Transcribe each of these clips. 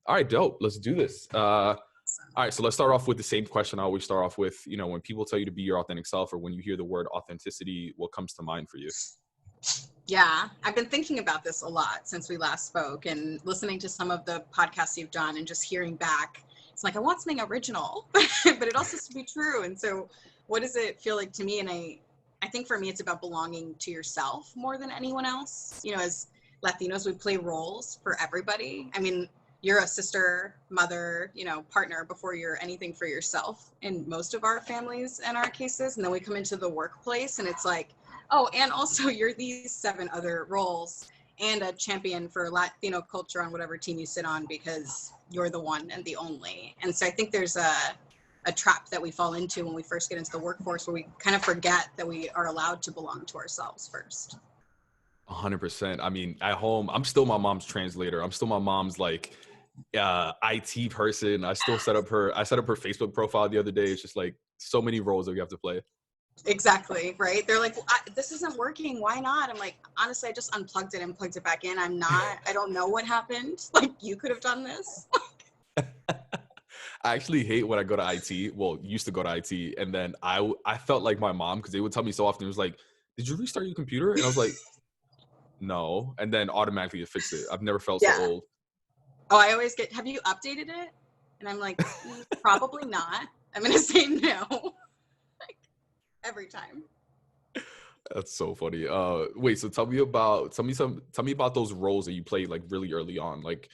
All right, dope. Let's do this. All right, so let's start off with the same question I always start off with. You know, when people tell you to be your authentic self, or when you hear the word authenticity, what comes to mind for you? Yeah, I've been thinking about this a lot since we last spoke and listening to some of the podcasts you've done and just hearing back. It's like, I want something original, but it also has to be true. And so what does it feel like to me? And I think for me, it's about belonging to yourself more than anyone else. You know, as Latinos, we play roles for everybody. I mean, you're a sister, mother, partner before you're anything for yourself in most of our families and our cases. And then we come into the workplace and it's like, oh, and also you're these 7 other roles and a champion for Latino culture on whatever team you sit on because you're the one and the only. And so I think there's a trap that we fall into when we first get into the workforce where we kind of forget that we are allowed to belong to ourselves first. 100%. I mean, at home, I'm still my mom's translator. I'm still my mom's IT person. I set up her Facebook profile the other day. It's just like so many roles that we have to play. Exactly, right? They're like, well, this isn't working. Why not? I'm like, honestly, I just unplugged it and plugged it back in. I don't know what happened. Like, you could have done this. I actually hate when I go to IT. Well, used to go to IT. And then I felt like my mom, because they would tell me so often, it was like, did you restart your computer? And I was like, no. And then automatically it fixed it. I've never felt so old. Oh, I always get, have you updated it? And I'm like, probably not. I'm going to say no. Like, every time. That's so funny. Wait, so tell me about those roles that you played like really early on, like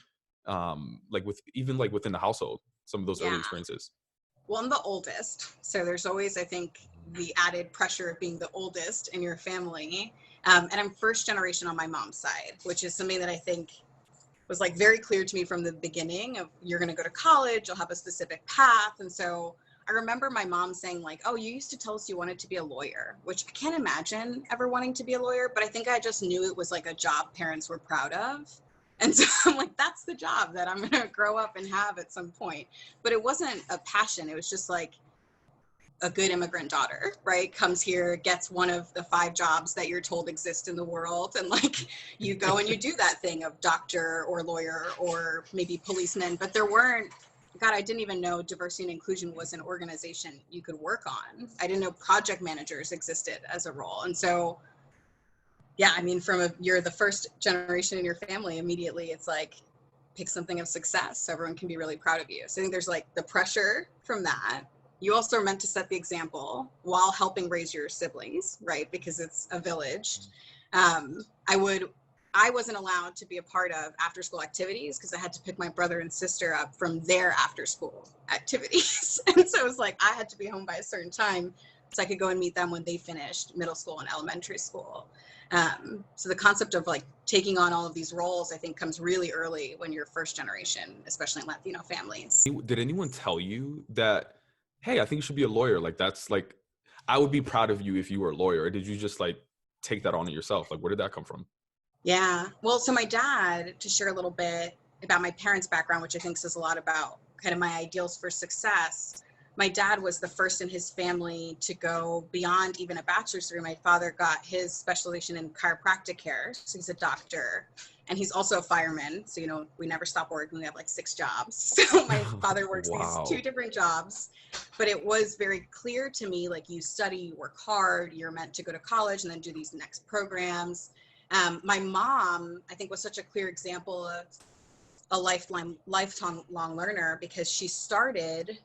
within the household, some of those early experiences. Well, I'm the oldest, so there's always, I think, the added pressure of being the oldest in your family. And I'm first generation on my mom's side, which is something that I think was like very clear to me from the beginning of, you're going to go to college, you'll have a specific path. And so I remember my mom saying like, oh, you used to tell us you wanted to be a lawyer, which I can't imagine ever wanting to be a lawyer, but I think I just knew it was like a job parents were proud of. And so I'm like, that's the job that I'm going to grow up and have at some point. But it wasn't a passion. It was just like a good immigrant daughter, right? Comes here, gets one of the 5 jobs that you're told exist in the world. And like, you go and you do that thing of doctor or lawyer or maybe policeman, but there weren't, God, I didn't even know diversity and inclusion was an organization you could work on. I didn't know project managers existed as a role. And so, yeah, I mean, you're the first generation in your family, immediately it's like, pick something of success so everyone can be really proud of you. So I think there's like the pressure from that. You also are meant to set the example while helping raise your siblings, right? Because it's a village. I wasn't allowed to be a part of after school activities because I had to pick my brother and sister up from their after school activities. And so it was like, I had to be home by a certain time so I could go and meet them when they finished middle school and elementary school. So the concept of like taking on all of these roles, I think, comes really early when you're first generation, especially in Latino families. Did anyone tell you that, hey, I think you should be a lawyer? Like, that's like, I would be proud of you if you were a lawyer. Or did you just like take that on yourself? Like, where did that come from? Yeah. Well, so my dad, to share a little bit about my parents' background, which I think says a lot about kind of my ideals for success. My dad was the first in his family to go beyond even a bachelor's degree. My father got his specialization in chiropractic care. So he's a doctor and he's also a fireman. So, we never stop working. We have like 6 jobs. So my father works these 2 different jobs, but it was very clear to me, like, you study, you work hard, you're meant to go to college and then do these next programs. My mom, I think, was such a clear example of a lifelong learner because she started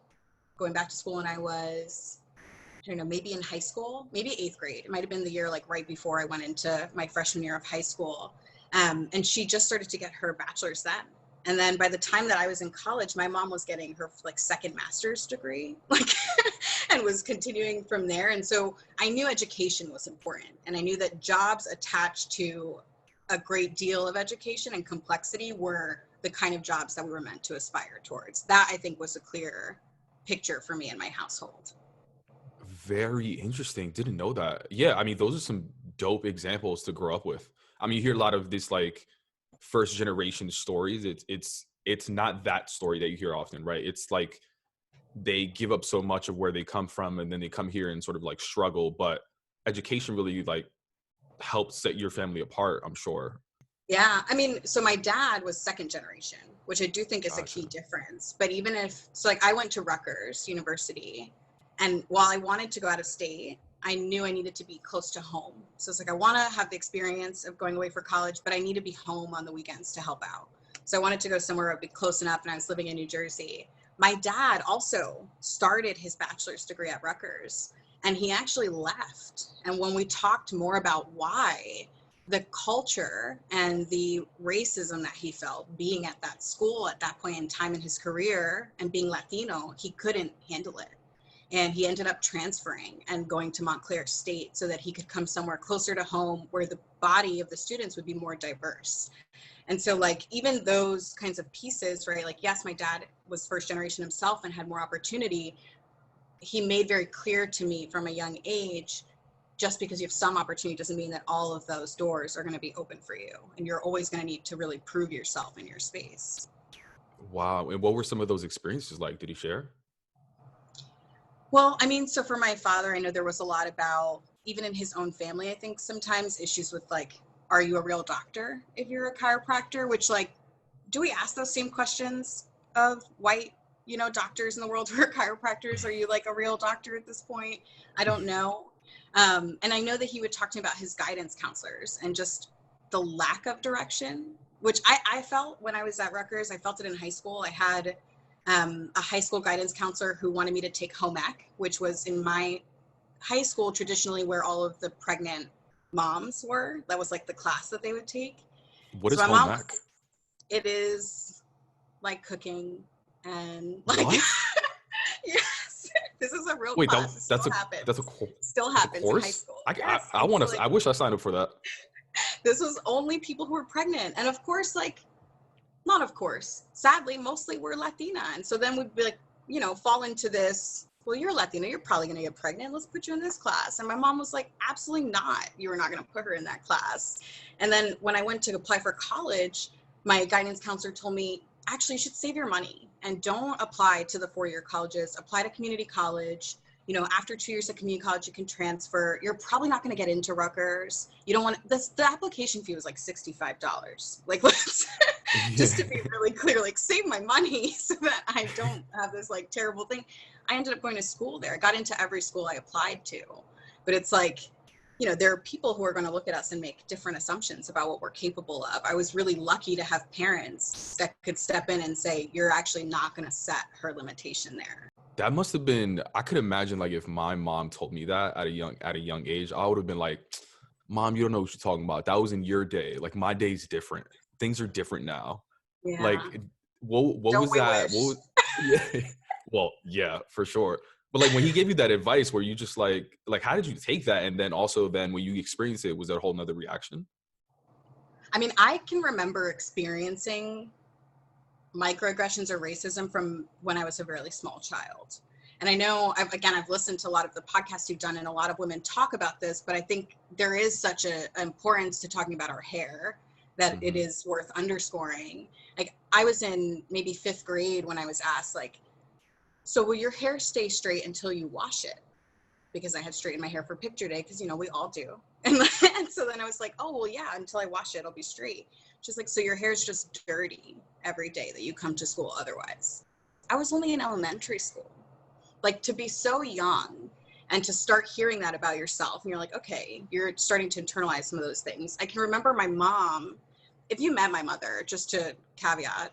going back to school when I was, I don't know, maybe in high school, maybe 8th grade. It might've been the year like right before I went into my freshman year of high school. And she just started to get her bachelor's then. And then by the time that I was in college, my mom was getting her like 2nd master's degree, like, and was continuing from there. And so I knew education was important. And I knew that jobs attached to a great deal of education and complexity were the kind of jobs that we were meant to aspire towards. That, I think, was a clear picture for me and my household. Very interesting. Didn't know that. Yeah, I mean, those are some dope examples to grow up with. I mean, you hear a lot of this like first generation stories. It's not that story that you hear often, right? It's like they give up so much of where they come from and then they come here and sort of like struggle, but education really like helps set your family apart, I'm sure. Yeah, I mean, so my dad was second generation, which I do think is a Gotcha. key difference. But even if, so like I went to Rutgers University, and while I wanted to go out of state, I knew I needed to be close to home. So it's like I want to have the experience of going away for college, but I need to be home on the weekends to help out. So I wanted to go somewhere that would be close enough, and I was living in New Jersey. My dad also started his bachelor's degree at Rutgers, and he actually left. And when we talked more about why, the culture and the racism that he felt being at that school at that point in time in his career and being Latino, he couldn't handle it. And he ended up transferring and going to Montclair State so that he could come somewhere closer to home where the body of the students would be more diverse. And so like even those kinds of pieces, right? Like, yes, my dad was first generation himself and had more opportunity. He made very clear to me from a young age, just because you have some opportunity doesn't mean that all of those doors are going to be open for you. And you're always going to need to really prove yourself in your space. Wow. And what were some of those experiences like? Did he share? Well, I mean, so for my father, I know there was a lot about, even in his own family, I think sometimes issues with like, are you a real doctor if you're a chiropractor? Which like, do we ask those same questions of white, doctors in the world who are chiropractors? Are you like a real doctor at this point? I don't know. And I know that he would talk to me about his guidance counselors and just the lack of direction, which I felt when I was at Rutgers. I felt it in high school. I had a high school guidance counselor who wanted me to take home ec, which was in my high school traditionally where all of the pregnant moms were. That was like the class that they would take. What So is my home mom, ec? it is like cooking and like, What? yes, this is a real Wait, class. It that's still a that's a happens. co- Still that's a happens in high course. school. I Yes. I And want so to. like I wish I signed up for that. this was only people who were pregnant. And of course, like, not of course, sadly, mostly we're Latina. And so then we'd be like, fall into this, well, you're Latina, you're probably going to get pregnant. Let's put you in this class. And my mom was like, absolutely not. You are not going to put her in that class. And then when I went to apply for college, my guidance counselor told me, actually, you should save your money and don't apply to the 4-year colleges, apply to community college. After 2 years of community college, you can transfer. You're probably not going to get into Rutgers. You don't want this. The application fee was like $65. Like, let's Yeah. just to be really clear, like save my money so that I don't have this like terrible thing. I ended up going to school there. I got into every school I applied to, but it's like, there are people who are going to look at us and make different assumptions about what we're capable of. I was really lucky to have parents that could step in and say, you're actually not going to set her limitation there. That must have been. I could imagine like if my mom told me that at a young age, I would have been like, "Mom, you don't know what you're talking about. That was in your day. Like my day's different. Things are different now." Like, Yeah. what Don't was we that? wish? Yeah. Well, yeah, for sure. But like when he gave you that advice, were you just like how did you take that? And then also then when you experienced it, was that a whole nother reaction? I mean, I can remember experiencing microaggressions or racism from when I was a really small child. And I know, I've listened to a lot of the podcasts you've done, and a lot of women talk about this, but I think there is such an importance to talking about our hair that it Hmm. is worth underscoring. Like, I was in maybe 5th grade when I was asked, like, so will your hair stay straight until you wash it? Because I had straightened my hair for picture day, because we all do. And so then I was like, oh well, yeah, until I wash it, it'll be straight. She's like, so your hair is just dirty every day that you come to school otherwise. I was only in elementary school. Like, to be so young and to start hearing that about yourself, and you're like, okay, you're starting to internalize some of those things. I can remember my mom, if you met my mother, just to caveat,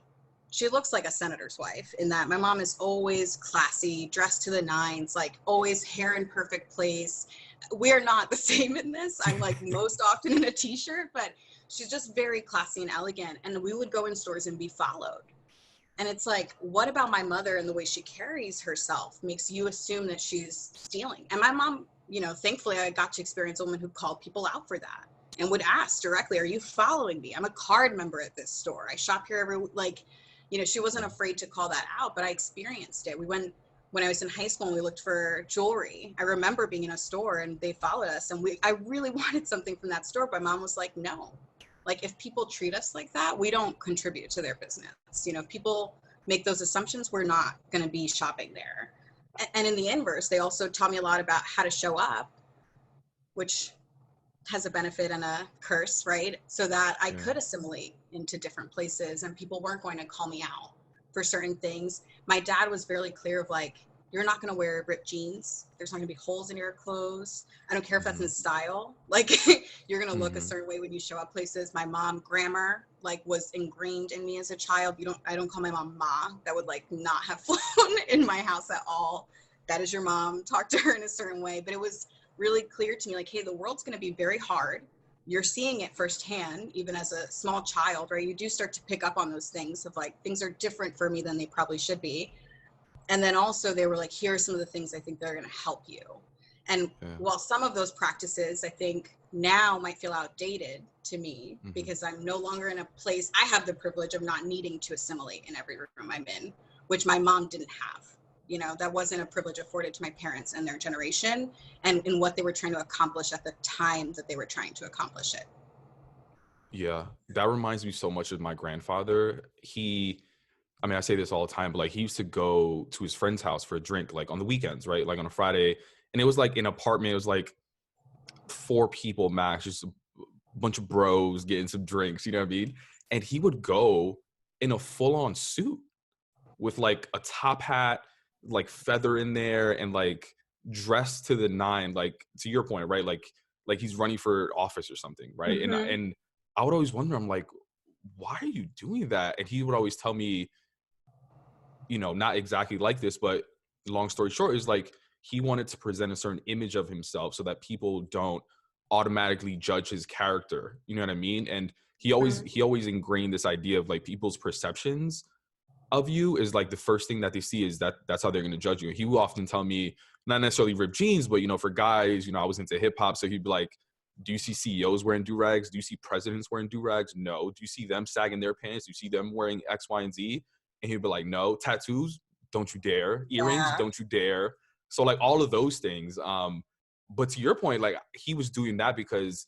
she looks like a senator's wife in that my mom is always classy, dressed to the nines, like always hair in perfect place. We are not the same in this. I'm like most often in a t-shirt, but she's just very classy and elegant. And we would go in stores and be followed. And it's like, what about my mother and the way she carries herself makes you assume that she's stealing? And my mom, thankfully I got to experience a woman who called people out for that and would ask directly, are you following me? I'm a card member at this store. I shop here every, like, she wasn't afraid to call that out, but I experienced it. We went, when I was in high school, and we looked for jewelry. I remember being in a store and they followed us, and I really wanted something from that store, but my mom was like, no. Like, if people treat us like that, we don't contribute to their business. If people make those assumptions, we're not going to be shopping there. And in the inverse, they also taught me a lot about how to show up, which has a benefit and a curse, right? So that I Yeah. could assimilate into different places and people weren't going to call me out for certain things. My dad was very clear of like, you're not going to wear ripped jeans. There's not going to be holes in your clothes. I don't care if that's in Mm-hmm. style. Like you're going to look a Mm-hmm. certain way when you show up places. My mom grammar like was ingrained in me as a child. I don't call my mom ma. That would like not have flown in my house at all. That is your mom. Talk to her in a certain way. But it was really clear to me like, hey, the world's going to be very hard. You're seeing it firsthand, even as a small child, right? You do start to pick up on those things of like, things are different for me than they probably should be. And then also they were like, here are some of the things I think that are going to help you. And Yeah. while some of those practices I think now might feel outdated to me Mm-hmm. because I'm no longer in a place, I have the privilege of not needing to assimilate in every room I'm in, which my mom didn't have. You know, that wasn't a privilege afforded to my parents and their generation and in what they were trying to accomplish at the time that they were trying to accomplish it. Yeah. That reminds me so much of my grandfather. I mean, I say this all the time, but like he used to go to his friend's house for a drink, like on the weekends, right? Like on a Friday. And it was like an apartment. It was like 4 people max, just a bunch of bros getting some drinks, you know what I mean? And he would go in a full on suit with like a top hat, like feather in there, and like dressed to the nine, like to your point, right? Like he's running for office or something, right? Mm-hmm. And I would always wonder, I'm like, why are you doing that? And he would always tell me, not exactly like this, but long story short is like he wanted to present a certain image of himself so that people don't automatically judge his character. You know what I mean? And he always ingrained this idea of like people's perceptions of you is like the first thing that they see is that's how they're going to judge you. He will often tell me, not necessarily ripped jeans, but for guys, I was into hip hop, so he'd be like, do you see CEOs wearing do-rags? Do you see presidents wearing do-rags? No. Do you see them sagging their pants? Do you see them wearing X, Y, and Z? And he'd be like, no. Tattoos? Don't you dare. Earrings? Yeah. Don't you dare. So like all of those things. But to your point, like he was doing that because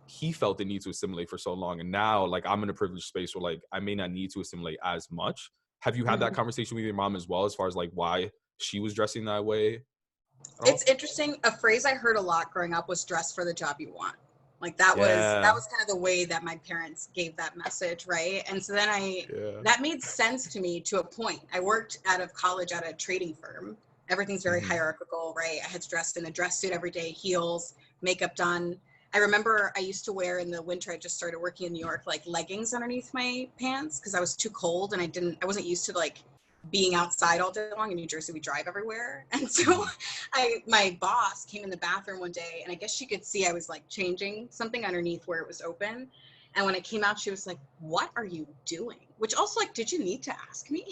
he felt the need to assimilate for so long. And now like I'm in a privileged space where like I may not need to assimilate as much. Have you had that Mm-hmm. conversation with your mom as well, as far as like why she was dressing that way at It's all? interesting. A phrase I heard a lot growing up was dress for the job you want. Like that Yeah. was kind of the way that my parents gave that message, right? And so then Yeah. that made sense to me to a point. I worked out of college at a trading firm. Everything's very Hmm. hierarchical, right? I had dressed in a dress suit every day, heels, makeup done. I remember I used to wear in the winter, I just started working in New York, like leggings underneath my pants because I was too cold and I wasn't used to like being outside all day long. In New Jersey, we drive everywhere. And so Hmm. my boss came in the bathroom one day and I guess she could see I was like changing something underneath where it was open. And when I came out, she was like, what are you doing? Which also like, did you need to ask me?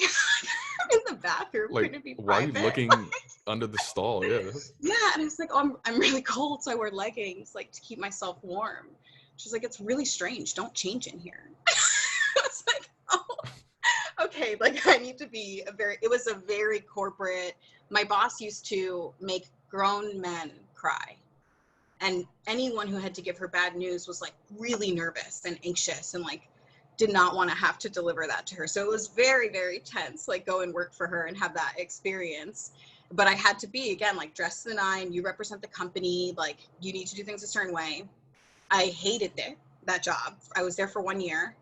In the bathroom, Like, couldn't it be why are you private? looking under the stall? Yeah. Yeah. And I was like, oh, I'm really cold. So I wear leggings like to keep myself warm. She's like, it's really strange. Don't change in here. I was like, oh, okay, like I need to be it was a very corporate, my boss used to make grown men cry. And anyone who had to give her bad news was like really nervous and anxious and like did not want to have to deliver that to her. So it was very, very tense, like go and work for her and have that experience. But I had to be, again, like dress to the nine, you represent the company, like you need to do things a certain way. I hated that job. I was there for 1 year.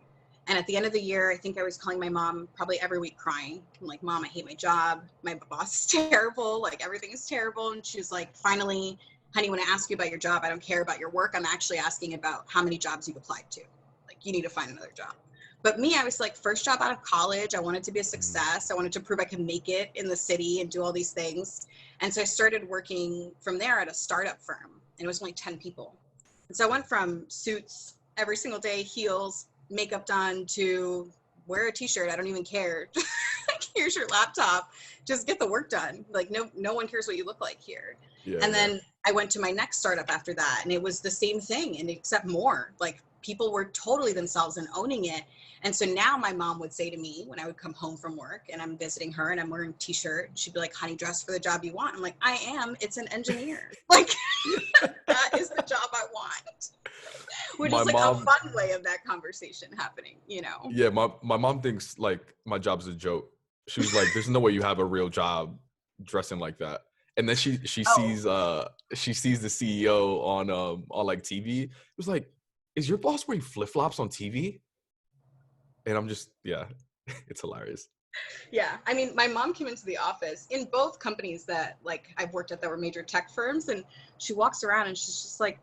And at the end of the year, I think I was calling my mom probably every week crying. I'm like, Mom, I hate my job. My boss is terrible. Like everything is terrible. And she was like, finally, honey, when I ask you about your job, I don't care about your work. I'm actually asking about how many jobs you've applied to. Like you need to find another job. But me, I was like, first job out of college. I wanted to be a Hmm. success. I wanted to prove I could make it in the city and do all these things. And so I started working from there at a startup firm. And it was only 10 people. And so I went from suits every single day, heels, makeup done, to wear a t-shirt. I don't even care. Here's your laptop. Just get the work done. Like no one cares what you look like here. Yeah. And Yeah. then I went to my next startup after that, and it was the same thing, and except more. Like people were totally themselves and owning it. And so now my mom would say to me when I would come home from work and I'm visiting her and I'm wearing a t-shirt, she'd be like, honey, dress for the job you want. I'm like, I am. It's an engineer. Like Yeah. that is the job I want. Which My is like a mom, fun way of that conversation happening, you know? yeah, my mom thinks like my job's a joke. She was like, "There's no way you have a real job dressing like that." And then she Oh, sees the CEO on like TV. It was like, is your boss wearing flip-flops on TV? And I'm just, yeah, it's hilarious. yeah. I mean, my mom came into the office in both companies that like I've worked at that were major tech firms, and she walks around and she's just like,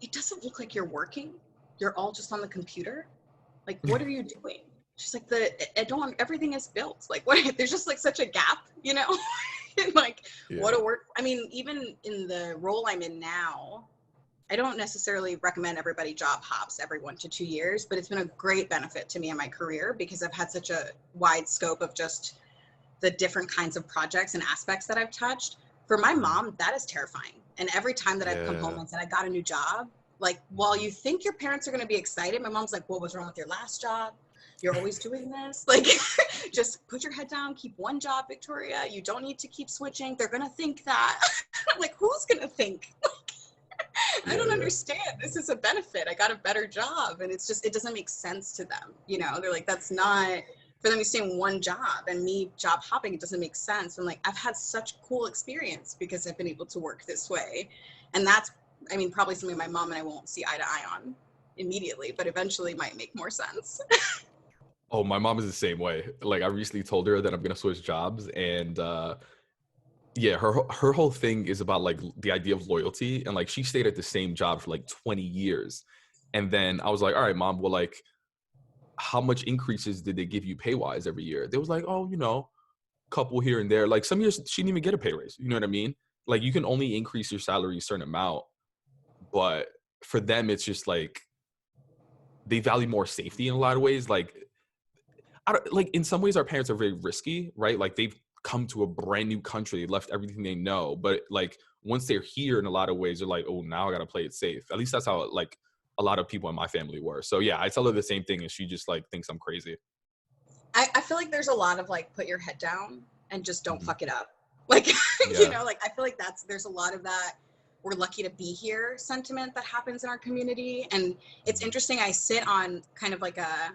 it doesn't look like you're working. You're all just on the computer. Like, what are you doing? She's like, I don't, everything is built. Like, what, there's just like such a gap, you know? And like, Yeah. what a work. I mean, even in the role I'm in now, I don't necessarily recommend everybody job hops every 1 to 2 years, but it's been a great benefit to me in my career because I've had such a wide scope of just the different kinds of projects and aspects that I've touched. For my Mhm. mom, that is terrifying. And every time that I've come home Yeah. and said, I got a new job, like while you think your parents are going to be excited, my mom's like, what was wrong with your last job? You're always doing this. Like, just put your head down, keep one job, Victoria. You don't need to keep switching. They're going to think that. I'm like, who's going to think? I Yeah, don't yeah. understand. This is a benefit. I got a better job. And it's just, it doesn't make sense to them. You know, they're like, that's not for them to stay in one job and me job hopping. It doesn't make sense. I'm like, I've had such cool experience because I've been able to work this way. And that's, I mean, probably something my mom and I won't see eye to eye on immediately, but eventually might make more sense. Oh, my mom is the same way. Like, I recently told her that I'm gonna switch jobs, and yeah, her whole thing is about like the idea of loyalty, and like she stayed at the same job for like 20 years, and then I was like, all right, mom, well, like, how much increases did they give you pay wise every year? They was like, oh, couple here and there. Like some years she didn't even get a pay raise. You know what I mean? Like you can only increase your salary a certain amount, but for them, it's just like they value more safety in a lot of ways. Like I don't, like in some ways our parents are very risky, right? Like they've come to a brand new country, they left everything they know, but like once they're here, in a lot of ways they're like, oh, now I gotta play it safe. At least that's how like a lot of people in my family were. So yeah, I tell her the same thing, and she just like thinks I'm crazy. I feel like there's a lot of like, put your head down and just don't Mhm. fuck it up. Like, you Yeah. know, like I feel like there's a lot of that we're lucky to be here sentiment that happens in our community. And it's Mhm. interesting. I sit on kind of like a,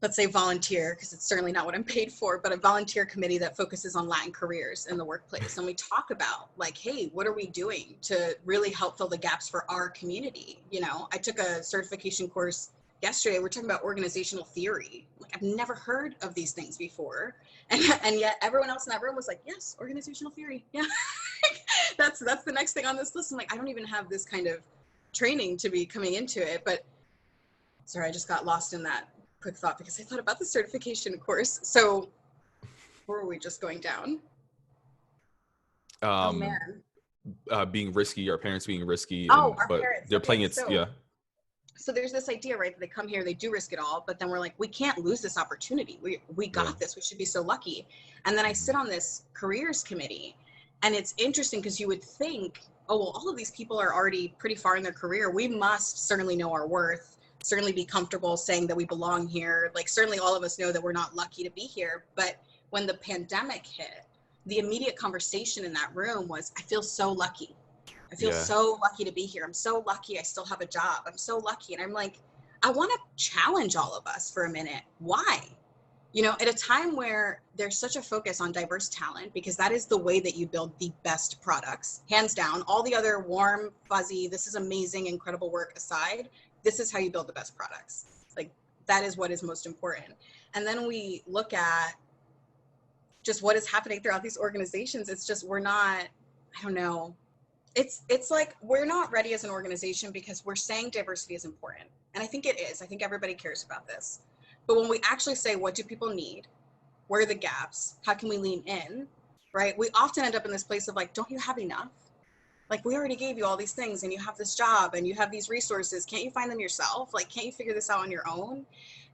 let's say volunteer, because it's certainly not what I'm paid for, but a volunteer committee that focuses on Latin careers in the workplace. And we talk about like, hey, what are we doing to really help fill the gaps for our community? You know, I took a certification course yesterday. We're talking about organizational theory. Like I've never heard of these things before. And yet everyone else in that room was like, yes, organizational theory. Yeah. that's the next thing on this list. I'm like, I don't even have this kind of training to be coming into it. But sorry, I just got lost in that quick thought because I thought about the certification course. So where were we just going down? Oh Um, man. being risky, our parents being risky, Oh, and our but parents. they're Okay, playing it. so Yeah, there's this idea, right, that they come here, they do risk it all, but then we're like, we can't lose this opportunity. We yeah. got this. We should be so lucky. And then I Mhm. sit on this careers committee, and it's interesting because you would think, oh well, all of these people are already pretty far in their career. We must certainly know our worth, certainly be comfortable saying that we belong here. Like certainly all of us know that we're not lucky to be here. But when the pandemic hit, the immediate conversation in that room was, I feel so lucky. I feel Yeah. so lucky to be here. I'm so lucky I still have a job. I'm so lucky. And I'm like, I want to challenge all of us for a minute. Why? You know, at a time where there's such a focus on diverse talent, because that is the way that you build the best products, hands down. All the other warm, fuzzy, this is amazing, incredible work aside, this is how you build the best products. Like, that is what is most important. And then we look at just what is happening throughout these organizations. It's just, we're not, I don't know, it's like we're not ready as an organization because we're saying diversity is important, and I think it is. I think everybody cares about this, but when we actually say, what do people need, where are the gaps, how can we lean in, right, we often end up in this place of like, don't you have enough? Like, we already gave you all these things and you have this job and you have these resources, can't you find them yourself? Like, can't you figure this out on your own?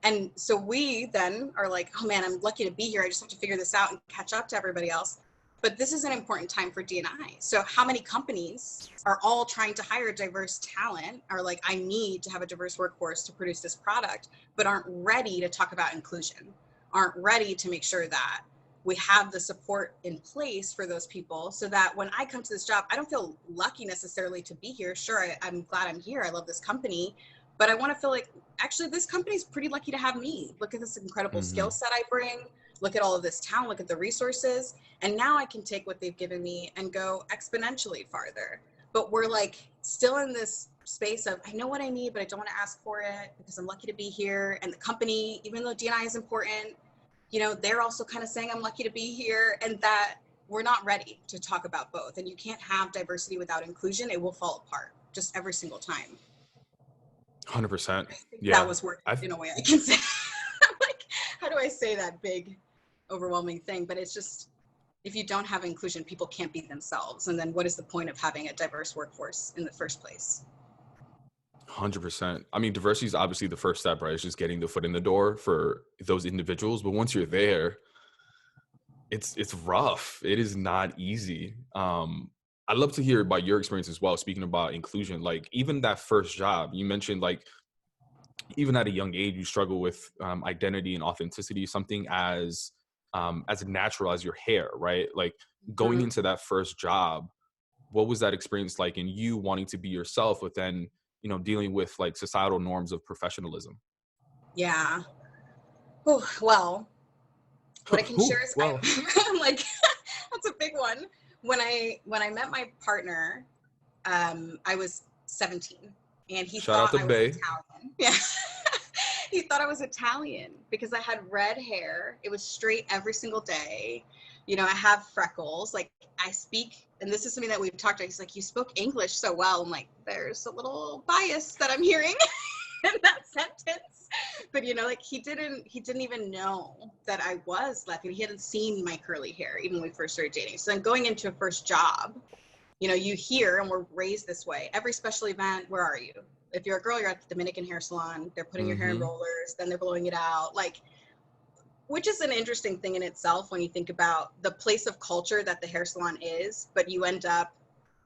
And so we then are like, oh man, I'm lucky to be here, I just have to figure this out and catch up to everybody else. But this is an important time for D&I. So how many companies are all trying to hire diverse talent, are like, I need to have a diverse workforce to produce this product, but aren't ready to talk about inclusion, aren't ready to make sure that we have the support in place for those people, so that when I come to this job, I don't feel lucky necessarily to be here. Sure, I'm glad I'm here. I love this company, but I want to feel like, actually, this company's pretty lucky to have me. Look at this incredible skill Mhm. set I bring. look at all of this talent, look at the resources, and now I can take what they've given me and go exponentially farther. But we're like still in this space of, I know what I need, but I don't want to ask for it because I'm lucky to be here. And the company, even though D&I is important, you know, they're also kind of saying I'm lucky to be here, and that we're not ready to talk about both. And you can't have diversity without inclusion. It will fall apart just every single time. 100%. I think that Yeah. was working I've in a way I can say. Like, how do I say that big, overwhelming thing? But it's just, if you don't have inclusion, people can't be themselves. And then what is the point of having a diverse workforce in the first place? 100%. I mean, diversity is obviously the first step, right? It's just getting the foot in the door for those individuals. But once you're there, it's rough. It is not easy. I'd love to hear about your experience as well. Speaking about inclusion, like even that first job, you mentioned like even at a young age, you struggle with identity and authenticity, something as natural as your hair, right? Like going Mhm. into that first job, what was that experience like in you wanting to be yourself, but then, you know, dealing with like societal norms of professionalism? Yeah. Oh, well, what I can Ooh, share is well, I'm like, that's a big one. When I met my partner, I was 17, and he shout out thought to I was Bay. Italian. Yeah. He thought I was Italian because I had red hair. It was straight every single day. You know, I have freckles. Like, I speak, and this is something that we've talked about. He's like, you spoke English so well. I'm like, there's a little bias that I'm hearing in that sentence. But you know, like he didn't even know that I was Latin. He hadn't seen my curly hair even when we first started dating. So then going into a first job, you know, you hear, and we're raised this way. Every special event, where are you? If you're a girl, you're at the Dominican hair salon. They're putting your hair in Hmm. rollers, then they're blowing it out. Like, which is an interesting thing in itself when you think about the place of culture that the hair salon is, but you end up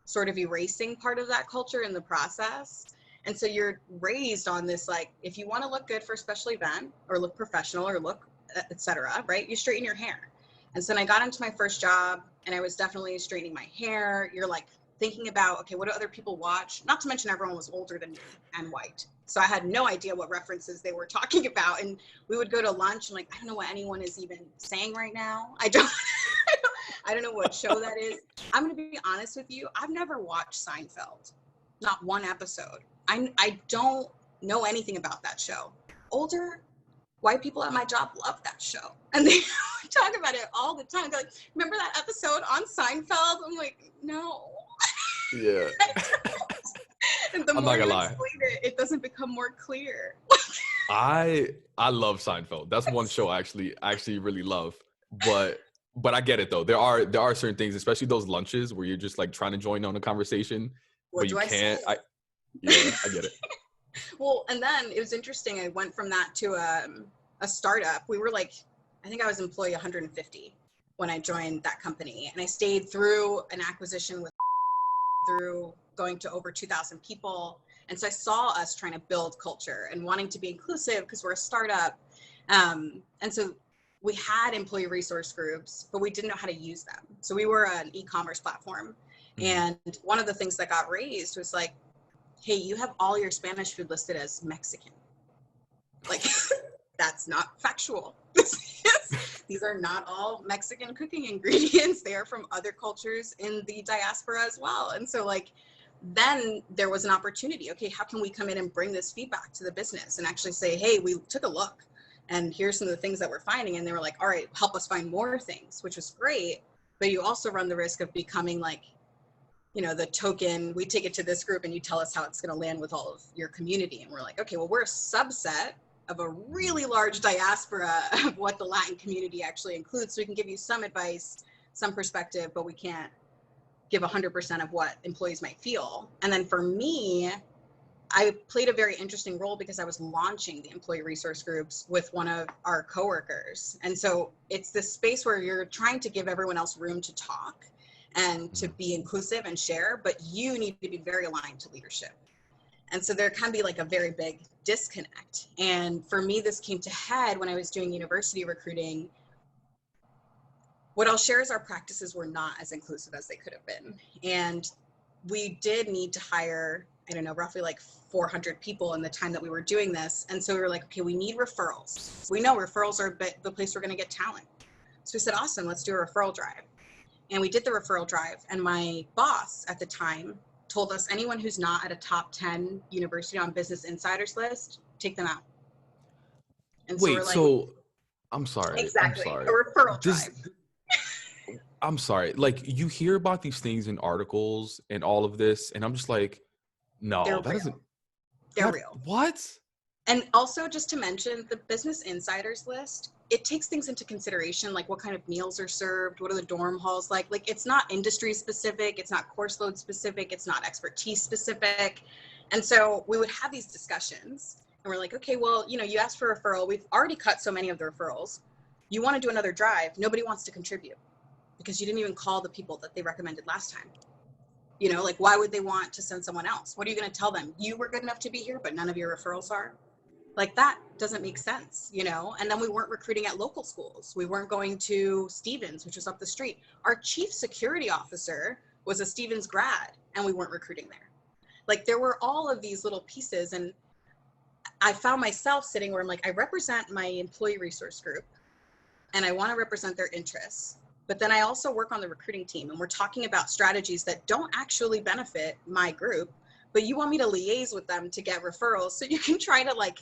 sort of erasing part of that culture in the process. And so you're raised on this, like, if you want to look good for a special event or look professional or look, etc., right? You straighten your hair. And so when I got into my first job and I was definitely straightening my hair, you're like thinking about, okay, what do other people watch? Not to mention everyone was older than me and white. So I had no idea what references they were talking about. And we would go to lunch and like, I don't know what anyone is even saying right now. I don't know what show that is. I'm going to be honest with you. I've never watched Seinfeld, not one episode. I don't know anything about that show. Older white people at my job love that show, and they talk about it all the time. They're like, remember that episode on Seinfeld? I'm like, no. Yeah. And the I'm not more gonna you lie. explain it, it doesn't become more clear. I love Seinfeld. That's one show I actually really love. But I get it though. There are certain things, especially those lunches where you're just like trying to join on a conversation, What but you do I say? can't. Yeah, I get it. Well, and then it was interesting. I went from that to a startup. We were like, I think I was employee 150 when I joined that company, and I stayed through an acquisition with through going to over 2,000 people. And so I saw us trying to build culture and wanting to be inclusive because we're a startup. And so we had employee resource groups, but we didn't know how to use them. So we were an e-commerce platform. Mhm. And one of the things that got raised was like, hey, you have all your Spanish food listed as Mexican. Like, that's not factual. These are not all Mexican cooking ingredients. They are from other cultures in the diaspora as well. And so, like, then there was an opportunity. Okay, how can we come in and bring this feedback to the business and actually say, hey, we took a look and here's some of the things that we're finding. And they were like, all right, help us find more things, which was great. But you also run the risk of becoming like, you know, the token, we take it to this group and you tell us how it's going to land with all of your community. And we're like, okay, well, we're a subset of a Mhm. really large diaspora of what the Latin community actually includes. So we can give you some advice, some perspective, but we can't give 100% of what employees might feel. And then for me, I played a very interesting role because I was launching the employee resource groups with one of our coworkers. And so it's this space where you're trying to give everyone else room to talk and to Mhm. be inclusive and share, but you need to be very aligned to leadership. And so there can be like a very big disconnect. And for me, this came to head when I was doing university recruiting. What I'll share is our practices were not as inclusive as they could have been. And we did need to hire, I don't know, roughly like 400 people in the time that we were doing this. And so we were like, okay, we need referrals. We know referrals are the place we're going to get talent. So we said, awesome, let's do a referral drive. And we did the referral drive. And my boss at the time told us anyone who's not at a top 10 university on Business Insider's list, take them out. And so we're Wait, like, so I'm sorry. I'm exactly, a sorry. referral This drive. I'm sorry. Like you hear about these things in articles and all of this, and I'm just like, They're no, that doesn't real. They're that real. what? And also, just to mention, the Business Insiders list, it takes things into consideration, like what kind of meals are served, what are the dorm halls like. Like, it's not industry specific, it's not course load specific, it's not expertise specific. And so we would have these discussions, and we're like, okay, well, you asked for a referral. We've already cut so many of the referrals. You want to do another drive? Nobody wants to contribute because you didn't even call the people that they recommended last time. Like, why would they want to send someone else? What are you going to tell them? You were good enough to be here, but none of your referrals are. Like, that doesn't make sense, And then we weren't recruiting at local schools. We weren't going to Stevens, which was up the street. Our chief security officer was a Stevens grad, and we weren't recruiting there. Like, there were all of these little pieces, and I found myself sitting where I'm like, I represent my employee resource group, and I want to represent their interests. But then I also work on the recruiting team, and we're talking about strategies that don't actually benefit my group, but you want me to liaise with them to get referrals so you can try to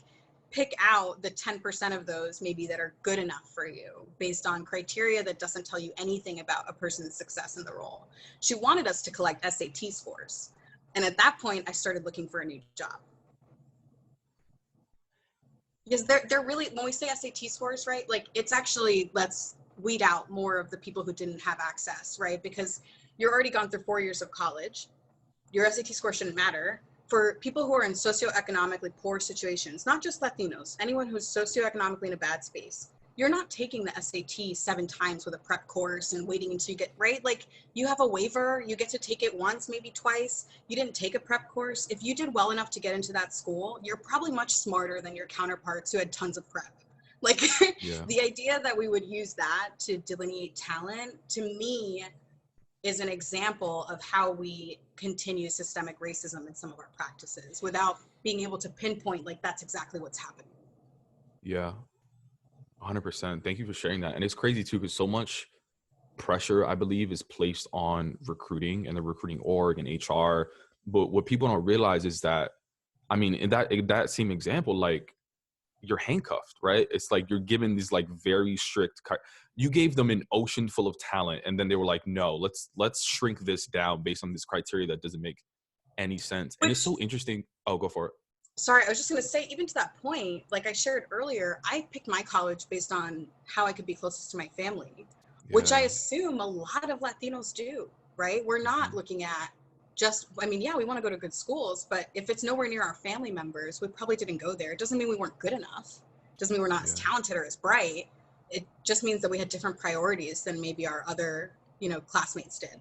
pick out the 10% of those maybe that are good enough for you based on criteria that doesn't tell you anything about a person's success in the role. She wanted us to collect SAT scores. And at that point, I started looking for a new job. Because they're really, when we say SAT scores, right, it's actually, let's weed out more of the people who didn't have access, right? Because you're already gone through 4 years of college. Your SAT score shouldn't matter. For people who are in socioeconomically poor situations, not just Latinos, anyone who's socioeconomically in a bad space, you're not taking the SAT 7 times with a prep course and waiting until you get, right? You have a waiver, you get to take it once, maybe twice. You didn't take a prep course. If you did well enough to get into that school, you're probably much smarter than your counterparts who had tons of prep. Yeah. The idea that we would use that to delineate talent, to me, is an example of how we continue systemic racism in some of our practices without being able to pinpoint that's exactly what's happening. Yeah. 100%. Thank you for sharing that. And it's crazy too, because so much pressure, I believe, is placed on recruiting and the recruiting org and HR. But what people don't realize is that, I mean, in that same example, you're handcuffed, right? It's like you're given these very strict you gave them an ocean full of talent, and then they were like, no, let's shrink this down based on this criteria that doesn't make any sense. And it's so interesting. Oh, go for it. Sorry, I was just going to say, even to that point, like I shared earlier, I picked my college based on how I could be closest to my family, which I assume a lot of Latinos do, right? We're not looking at we want to go to good schools, but if it's nowhere near our family members, we probably didn't go there. It doesn't mean we weren't good enough. It doesn't mean we're not as talented or as bright. It just means that we had different priorities than maybe our other, classmates did.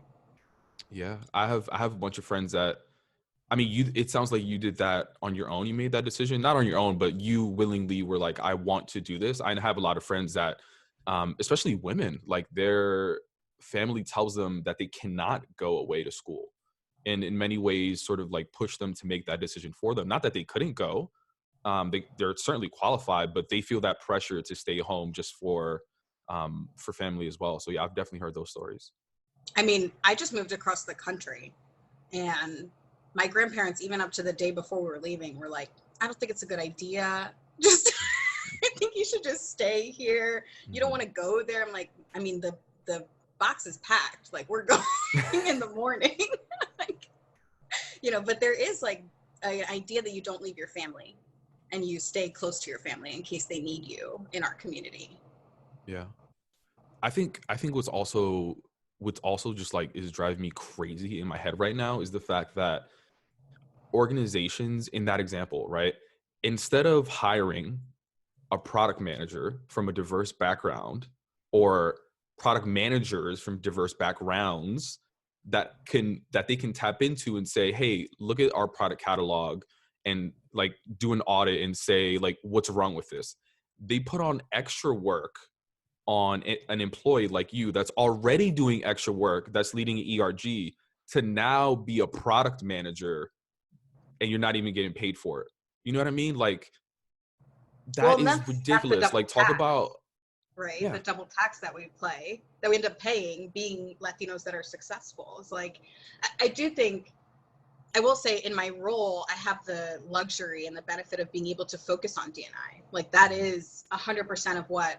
Yeah, I have a bunch of friends that, I mean, it sounds like you did that on your own. You made that decision, not on your own, but you willingly were like, I want to do this. I have a lot of friends that, especially women, their family tells them that they cannot go away to school. And in many ways, sort of push them to make that decision for them. Not that they couldn't go. They're certainly qualified, but they feel that pressure to stay home just for family as well. So yeah, I've definitely heard those stories. I mean, I just moved across the country, and my grandparents, even up to the day before we were leaving, were like, I don't think it's a good idea. Just, I think you should just stay here. You don't want to go there. I'm like, I mean, the box is packed. We're going in the morning. But there is an idea that you don't leave your family and you stay close to your family in case they need you in our community. Yeah. I think what's also just is driving me crazy in my head right now is the fact that organizations in that example, right, instead of hiring a product manager from a diverse background or product managers from diverse backgrounds that they can tap into and say, hey, look at our product catalog and do an audit and say what's wrong with this. They put on extra work on an employee like you that's already doing extra work, that's leading an ERG, to now be a product manager, and you're not even getting paid for it. You know what I mean? That is ridiculous. Talk about right? Yeah. The double tax that we play, that we end up paying being Latinos that are successful. It's like, I do think, I will say in my role, I have the luxury and the benefit of being able to focus on D&I. Like that is 100% of what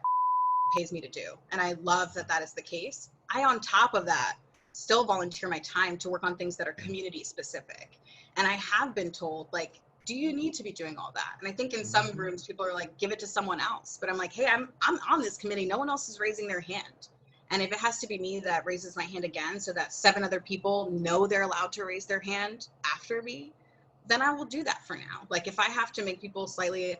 pays me to do. And I love that that is the case. I, on top of that, still volunteer my time to work on things that are community specific. And I have been told, like, do you need to be doing all that? And I think in some Mhm. rooms, people are like, give it to someone else. But I'm like, hey, I'm on this committee. No one else is raising their hand. And if it has to be me that raises my hand again so that 7 other people know they're allowed to raise their hand after me, then I will do that for now. Like if I have to make people slightly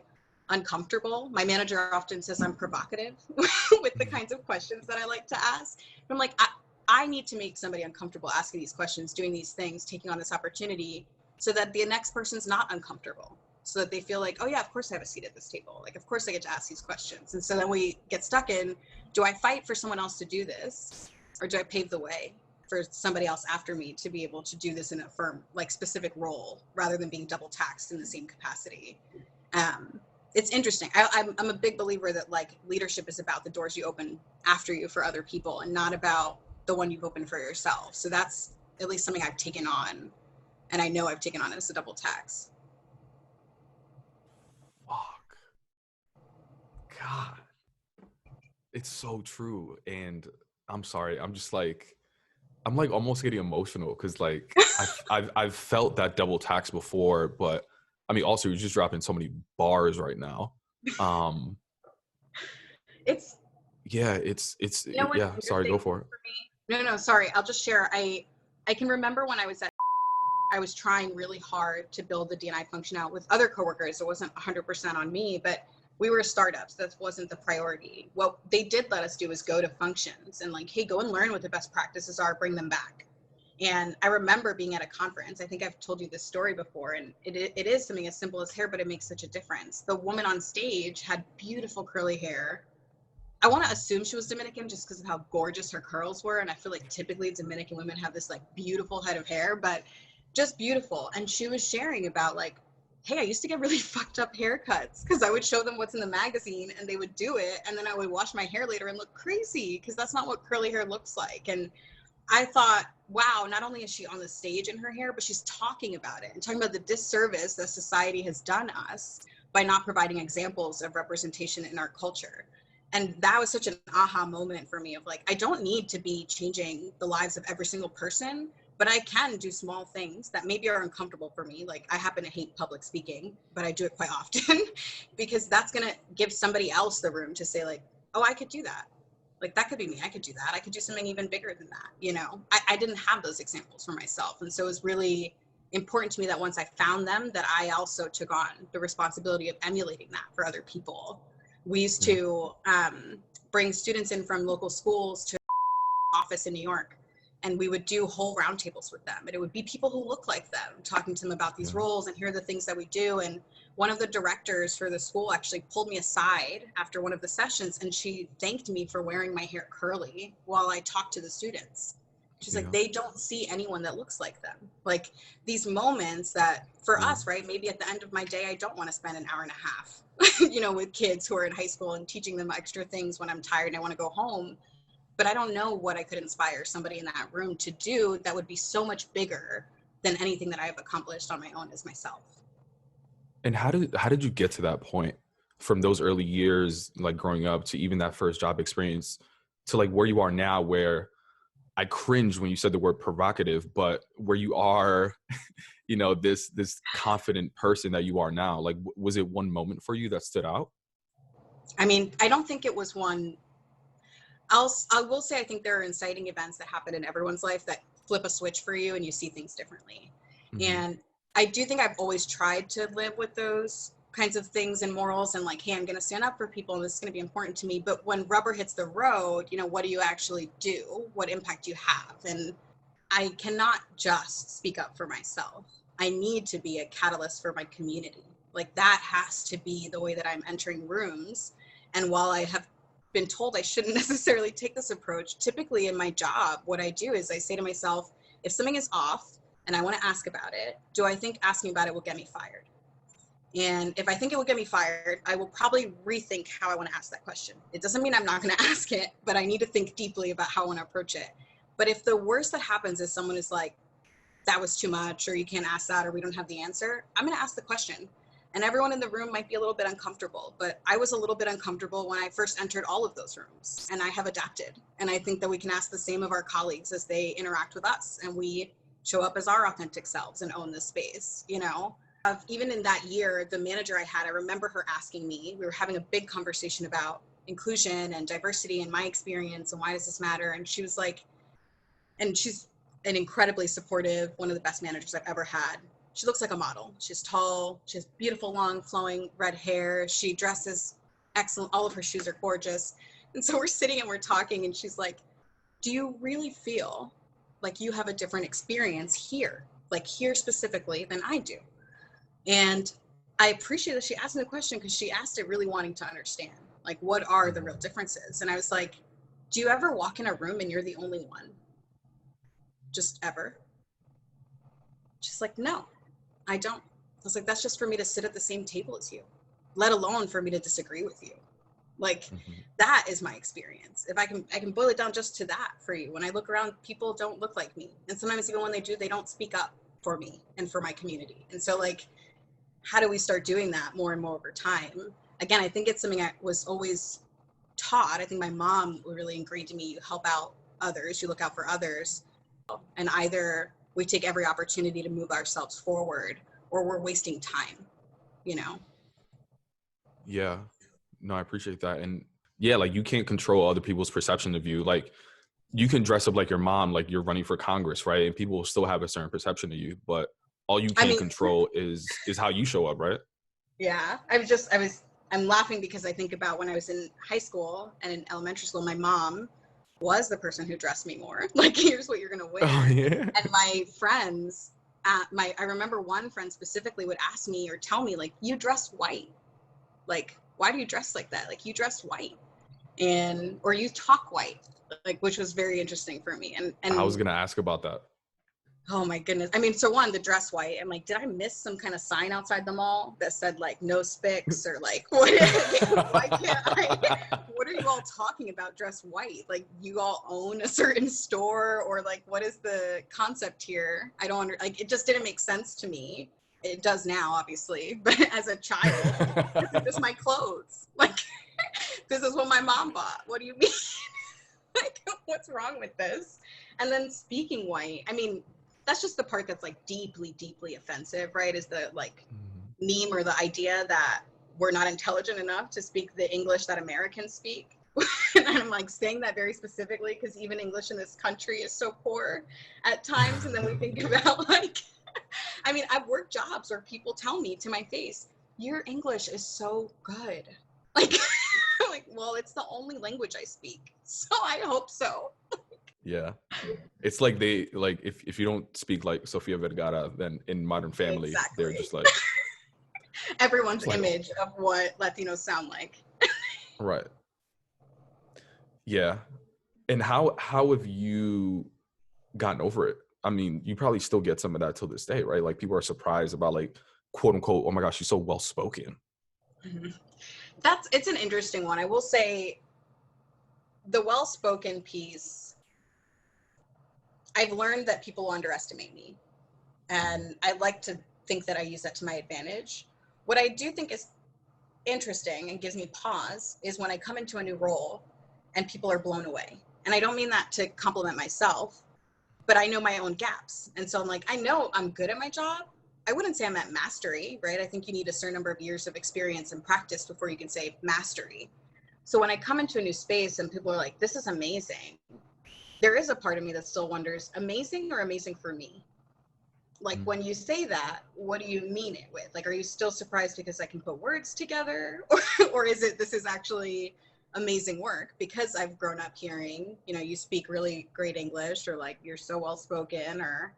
uncomfortable, my manager often says I'm provocative with the kinds of questions that I like to ask. And I'm like, I need to make somebody uncomfortable asking these questions, doing these things, taking on this opportunity so that the next person's not uncomfortable. So that they feel like, oh yeah, of course I have a seat at this table. Like, of course I get to ask these questions. And so then we get stuck in, do I fight for someone else to do this? Or do I pave the way for somebody else after me to be able to do this in a firm, like specific role, rather than being double taxed in the same capacity? It's interesting. I'm a big believer that like leadership is about the doors you open after you for other people and not about the one you've opened for yourself. So that's at least something I've taken on, and I know I've taken on as a double tax. Fuck. God. It's so true. And I'm sorry. I'm like almost getting emotional because like I've felt that double tax before, but I mean also you're just dropping so many bars right now. Um It's, yeah, you know, what's yeah, sorry, go interesting for it. for me? No, sorry. I'll just share. I can remember when I was at, I was trying really hard to build the D&I function out with other coworkers. It wasn't 100% on me, but we were startups. That wasn't the priority. What they did let us do is go to functions and like, hey, go and learn what the best practices are, bring them back. And I remember being at a conference. I think I've told you this story before, and it is something as simple as hair, but it makes such a difference. The woman on stage had beautiful curly hair. I want to assume she was Dominican just because of how gorgeous her curls were. And I feel like typically Dominican women have this like beautiful head of hair, but just beautiful. And she was sharing about like, hey, I used to get really fucked up haircuts because I would show them what's in the magazine and they would do it. And then I would wash my hair later and look crazy because that's not what curly hair looks like. And I thought, wow, not only is she on the stage in her hair, but she's talking about it and talking about the disservice that society has done us by not providing examples of representation in our culture. And that was such an aha moment for me of like, I don't need to be changing the lives of every single person, but I can do small things that maybe are uncomfortable for me. Like I happen to hate public speaking, but I do it quite often because that's going to give somebody else the room to say like, oh, I could do that. Like that could be me. I could do that. I could do something even bigger than that. You know, I didn't have those examples for myself. And so it was really important to me that once I found them, that I also took on the responsibility of emulating that for other people. We used Yeah. to bring students in from local schools to office in New York, and we would do whole roundtables with them. And it would be people who look like them, talking to them about these Yeah. roles and here are the things that we do. And one of the directors for the school actually pulled me aside after one of the sessions, and she thanked me for wearing my hair curly while I talked to the students. She's like, Yeah. they don't see anyone that looks like them. Like these moments that for Yeah. us, right? Maybe at the end of my day, I don't want to spend an hour and a half, you know, with kids who are in high school and teaching them extra things when I'm tired and I want to go home. But I don't know what I could inspire somebody in that room to do that would be so much bigger than anything that I've accomplished on my own as myself. And how did you get to that point from those early years, like growing up to even that first job experience to like where you are now, where I cringe when you said the word provocative, but where you are, you know, this confident person that you are now? Like, was it one moment for you that stood out? I mean, I don't think it was one. I will say I think there are inciting events that happen in everyone's life that flip a switch for you and you see things differently. Hmm. And I do think I've always tried to live with those kinds of things and morals and like, hey, I'm going to stand up for people and this is going to be important to me. But when rubber hits the road, you know, what do you actually do? What impact do you have? And I cannot just speak up for myself. I need to be a catalyst for my community. Like that has to be the way that I'm entering rooms. And while I have been told I shouldn't necessarily take this approach, typically in my job, what I do is I say to myself, if something is off and I want to ask about it, do I think asking about it will get me fired? And if I think it will get me fired, I will probably rethink how I want to ask that question. It doesn't mean I'm not going to ask it, but I need to think deeply about how I want to approach it. But if the worst that happens is someone is like, that was too much, or you can't ask that, or we don't have the answer, I'm going to ask the question. And everyone in the room might be a little bit uncomfortable, but I was a little bit uncomfortable when I first entered all of those rooms, and I have adapted. And I think that we can ask the same of our colleagues as they interact with us, and we show up as our authentic selves and own this space, you know? Even in that year, the manager I had, I remember her asking me, we were having a big conversation about inclusion and diversity and my experience and why does this matter? And she was like, and she's an incredibly supportive, one of the best managers I've ever had. She looks like a model. She's tall. She has beautiful, long, flowing red hair. She dresses excellent. All of her shoes are gorgeous. And so we're sitting and we're talking, and she's like, do you really feel like you have a different experience here, like here specifically, than I do? And I appreciate that she asked me the question, because she asked it really wanting to understand, like, what are the real differences? And I was like, do you ever walk in a room and you're the only one? Just ever? She's like, no, I don't. I was like, that's just for me to sit at the same table as you, let alone for me to disagree with you. Like, that is my experience. If I can boil it down just to that for you. When I look around, people don't look like me. And sometimes even when they do, they don't speak up for me and for my community. And so, like, how do we start doing that more and more over time? Again, I think it's something I was always taught. I think my mom really ingrained to me, you help out others, you look out for others. And either we take every opportunity to move ourselves forward, or we're wasting time, you know? Yeah. No, I appreciate that. And yeah, like, you can't control other people's perception of you. Like, you can dress up like your mom, like you're running for Congress, right? And people will still have a certain perception of you, but all you can control is how you show up, right? Yeah. I'm laughing because I think about when I was in high school and in elementary school, my mom was the person who dressed me more. Like, here's what you're going to wear. Oh, yeah. And my friends, I remember one friend specifically would ask me or tell me, like, you dress white. Like, why do you dress like that? Like, you dress white, or you talk white, like, which was very interesting for me. And I was going to ask about that. oh my goodness. I mean, so one, the dress white, I'm like, did I miss some kind of sign outside the mall that said, like, no spics, or like, what? Why can't what are you all talking about, dress white? Like, you all own a certain store, or like, what is the concept here? I don't like, it just didn't make sense to me. It does now, obviously, but as a child, this is just my clothes. Like, this is what my mom bought. What do you mean? Like, what's wrong with this? And then speaking white, I mean, that's just the part that's like deeply, deeply offensive, right? Is the like meme or the idea that we're not intelligent enough to speak the English that Americans speak. And I'm like saying that very specifically because even English in this country is so poor at times. And then we think about, like, I mean, I've worked jobs where people tell me to my face, your English is so good. Like, like, well, it's the only language I speak, so I hope so. Yeah. It's like they, like, if you don't speak like Sofia Vergara, then in Modern Family, Exactly. they're just like everyone's like, image of what Latinos sound like. right. Yeah. And how have you gotten over it? I mean, you probably still get some of that till this day, right? Like, people are surprised about, like, quote unquote, oh my gosh, she's so well spoken. Mm-hmm. It's an interesting one. I will say the well-spoken piece, I've learned that people underestimate me. And I like to think that I use that to my advantage. What I do think is interesting and gives me pause is when I come into a new role and people are blown away. And I don't mean that to compliment myself, but I know my own gaps. And so I'm like, I know I'm good at my job. I wouldn't say I'm at mastery, right? I think you need a certain number of years of experience and practice before you can say mastery. So when I come into a new space and people are like, this is amazing, there is a part of me that still wonders, amazing or amazing for me? Like, when you say that, what do you mean it with? Like, are you still surprised because I can put words together? Or is it, this is actually amazing work because I've grown up hearing, you know, you speak really great English, or like, you're so well spoken, or,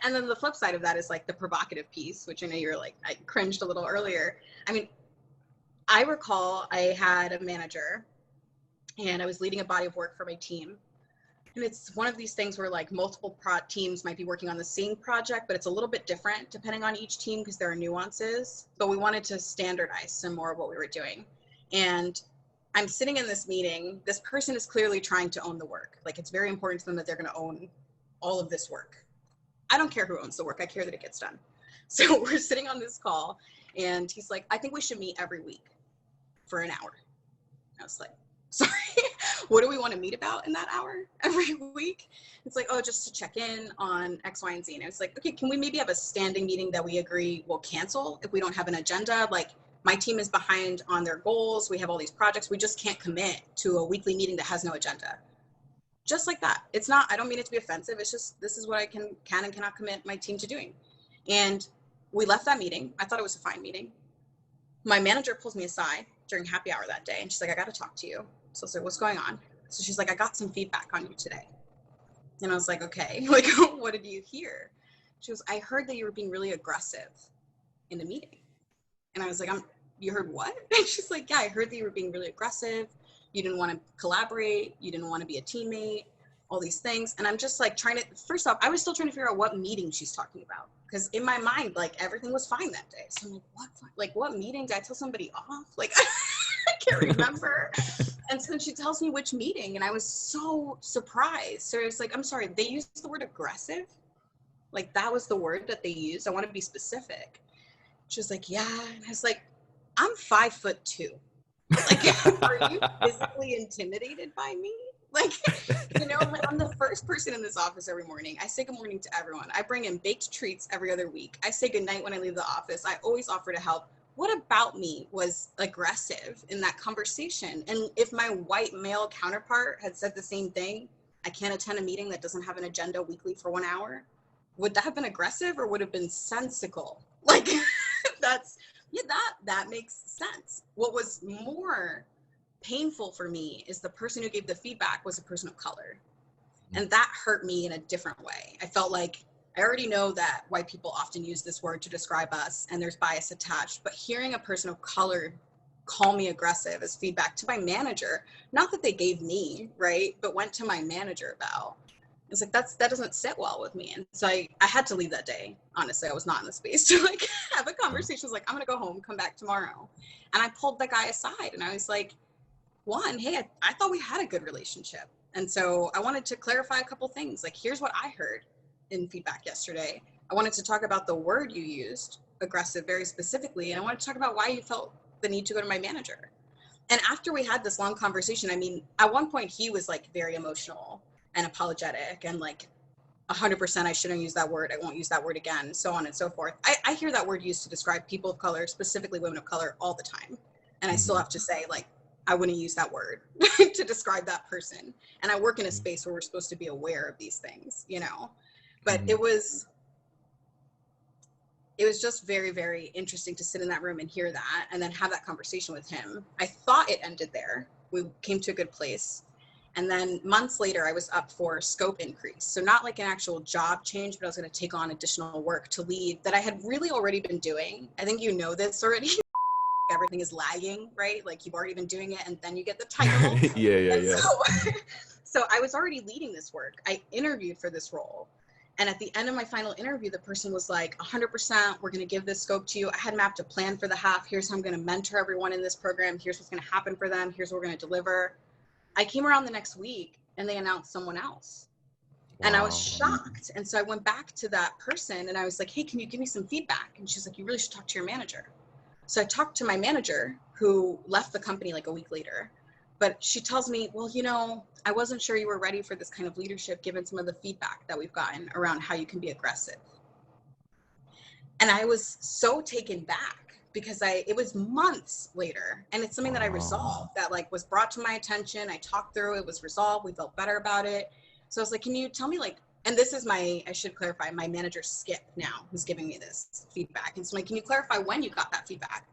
and then the flip side of that is like the provocative piece, which I know you're like, I cringed a little earlier. I mean, I recall I had a manager and I was leading a body of work for my team. And it's one of these things where like multiple teams might be working on the same project, but it's a little bit different depending on each team because there are nuances. But we wanted to standardize some more of what we were doing. And I'm sitting in this meeting. This person is clearly trying to own the work. Like it's very important to them that they're going to own all of this work. I don't care who owns the work. I care that it gets done. So we're sitting on this call and he's like, I think we should meet every week for an hour. I was like, sorry, what do we want to meet about in that hour every week? It's like, oh, just to check in on X, Y, and Z. And I was like, okay, can we maybe have a standing meeting that we agree we'll cancel if we don't have an agenda? Like my team is behind on their goals. We have all these projects. We just can't commit to a weekly meeting that has no agenda. Just like that. It's not, I don't mean it to be offensive. It's just, this is what I can and cannot commit my team to doing. And we left that meeting. I thought it was a fine meeting. My manager pulls me aside during happy hour that day. And she's like, I got to talk to you. So I was like, what's going on? So she's like, I got some feedback on you today. And I was like, okay, like, what did you hear? She goes, I heard that you were being really aggressive in the meeting. And I was like, you heard what? And she's like, yeah, I heard that you were being really aggressive. You didn't want to collaborate. You didn't want to be a teammate, all these things. And I'm just like trying to, first off, I was still trying to figure out what meeting she's talking about. Because in my mind, like everything was fine that day. So I'm like, what meeting? Did I tell somebody off? Like, I can't remember. And so then she tells me which meeting. And I was so surprised. So I was like, I'm sorry, they used the word aggressive? Like that was the word that they used? I want to be specific. She was like, yeah. And I was like, I'm 5'2". Like, are you physically intimidated by me? Like, you know, I'm the first person in this office every morning. I say good morning to everyone. I bring in baked treats every other week. I say good night when I leave the office. I always offer to help. What about me was aggressive in that conversation? And if my white male counterpart had said the same thing, I can't attend a meeting that doesn't have an agenda weekly for 1 hour, would that have been aggressive or would have been sensical? Like, that makes sense. What was more painful for me is the person who gave the feedback was a person of color. And that hurt me in a different way. I felt like I already know that white people often use this word to describe us and there's bias attached, but hearing a person of color call me aggressive as feedback to my manager, not that they gave me, right, but went to my manager about, it's like, that doesn't sit well with me. And so I had to leave that day. Honestly, I was not in the space to like have a conversation. I was like, I'm going to go home, come back tomorrow. And I pulled the guy aside and I was like, one, hey, I thought we had a good relationship. And so I wanted to clarify a couple things. Like, here's what I heard in feedback yesterday. I wanted to talk about the word you used, aggressive, very specifically. And I wanted to talk about why you felt the need to go to my manager. And after we had this long conversation, I mean, at one point he was like very emotional and apologetic and like 100% I shouldn't use that word. I won't use that word again, so on and so forth. I hear that word used to describe people of color, specifically women of color, all the time. And I still have to say, like, I wouldn't use that word to describe that person. And I work in a space where we're supposed to be aware of these things, you know, but it was just very, very interesting to sit in that room and hear that and then have that conversation with him. I thought it ended there. We came to a good place. And then months later, I was up for scope increase. So not like an actual job change, but I was going to take on additional work to lead that I had really already been doing. I think you know this already. Everything is lagging, right? Like you've already been doing it and then you get the title. Yeah. So I was already leading this work. I interviewed for this role. And at the end of my final interview, the person was like, 100%, we're going to give this scope to you. I had mapped a plan for the half. Here's how I'm going to mentor everyone in this program. Here's what's going to happen for them. Here's what we're going to deliver. I came around the next week and they announced someone else. Wow. And I was shocked. And so I went back to that person and I was like, hey, can you give me some feedback? And she's like, you really should talk to your manager. So I talked to my manager who left the company like a week later, but she tells me, well, you know, I wasn't sure you were ready for this kind of leadership given some of the feedback that we've gotten around how you can be aggressive. And I was so taken back because it was months later and it's something that I resolved that like was brought to my attention. I talked through, it was resolved. We felt better about it. So I was like, can you tell me like, and this is I should clarify, my manager Skip now, who's giving me this feedback. And so I'm like, can you clarify when you got that feedback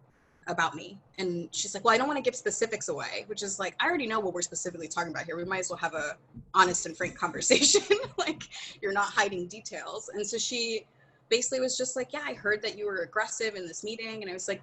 about me? And she's like, well, I don't want to give specifics away, which is like, I already know what we're specifically talking about here. We might as well have a honest and frank conversation. Like you're not hiding details. And so she basically was just like, yeah, I heard that you were aggressive in this meeting. And I was like,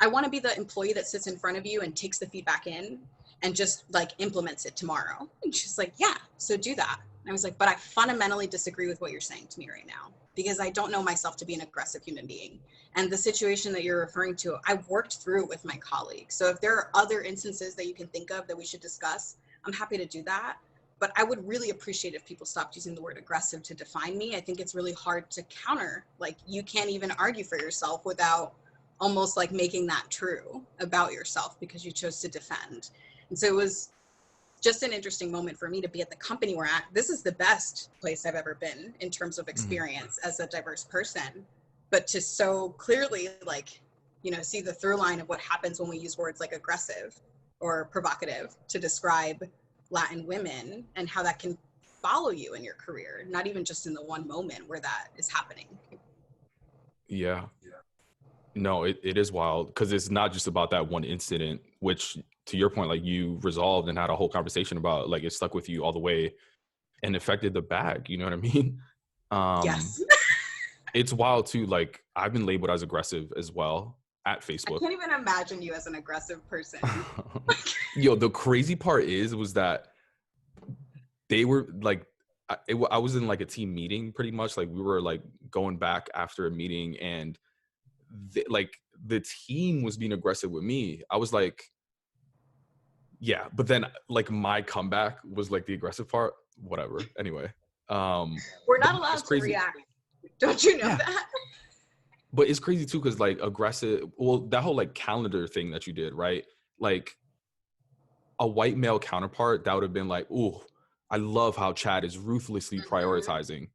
I want to be the employee that sits in front of you and takes the feedback in and just like implements it tomorrow. And she's like, yeah, so do that. And I was like, but I fundamentally disagree with what you're saying to me right now, because I don't know myself to be an aggressive human being. And the situation that you're referring to, I've worked through with my colleagues. So if there are other instances that you can think of that we should discuss, I'm happy to do that. But I would really appreciate if people stopped using the word aggressive to define me. I think it's really hard to counter. Like, you can't even argue for yourself without almost like making that true about yourself because you chose to defend. And so it was just an interesting moment for me to be at the company we're at. This is the best place I've ever been in terms of experience as a diverse person, but to so clearly, like, you know, see the through line of what happens when we use words like aggressive or provocative to describe Latin women and how that can follow you in your career, not even just in the one moment where that is happening. Yeah. No, it is wild because it's not just about that one incident, which to your point, like you resolved and had a whole conversation about, like it stuck with you all the way and affected the bag. You know what I mean? Yes. It's wild too. Like I've been labeled as aggressive as well at Facebook. I can't even imagine you as an aggressive person. Yo, the crazy part was that they were like, I was in like a team meeting pretty much. Like we were like going back after a meeting and like the team was being aggressive with me. I was like, yeah, but then like my comeback was like the aggressive part. Whatever. Anyway, we're not allowed to react. Don't you know that? But it's crazy too because like aggressive. Well, that whole like calendar thing that you did, right? Like a white male counterpart, that would have been like, ooh, I love how Chad is ruthlessly prioritizing.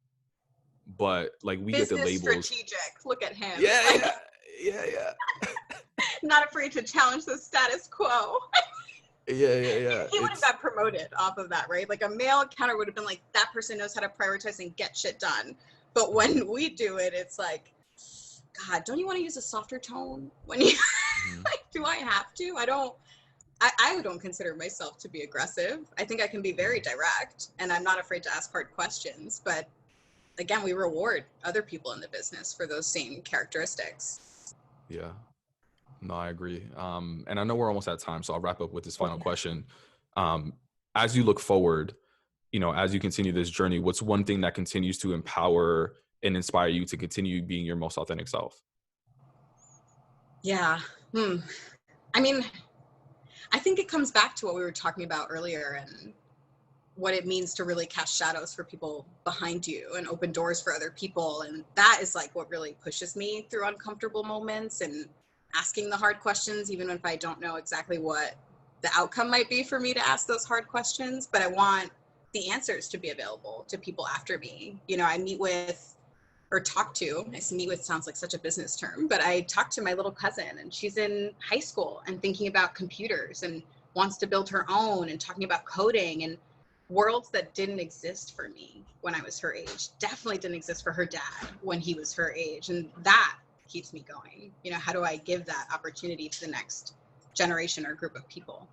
But like we Business get the labels. Strategic. Look at him. Yeah, yeah. Not afraid to challenge the status quo. Yeah. He would have got promoted off of that, right? Like a male counter would have been like, that person knows how to prioritize and get shit done. But when we do it, it's like, God, don't you want to use a softer tone when you like, do I have to? I don't consider myself to be aggressive. I think I can be very direct and I'm not afraid to ask hard questions. But again, we reward other people in the business for those same characteristics. Yeah. No, I agree. And I know we're almost at time, so I'll wrap up with this final question. As you look forward, you know, as you continue this journey, what's one thing that continues to empower and inspire you to continue being your most authentic self? Yeah. I mean, I think it comes back to what we were talking about earlier and what it means to really cast shadows for people behind you and open doors for other people. And that is like what really pushes me through uncomfortable moments and asking the hard questions, even if I don't know exactly what the outcome might be for me to ask those hard questions. But I want the answers to be available to people after me. You know, I meet with or talk to, meet with sounds like such a business term, but I talked to my little cousin and she's in high school and thinking about computers and wants to build her own and talking about coding and worlds that didn't exist for me when I was her age, definitely didn't exist for her dad when he was her age. And that keeps me going. You know, how do I give that opportunity to the next generation or group of people?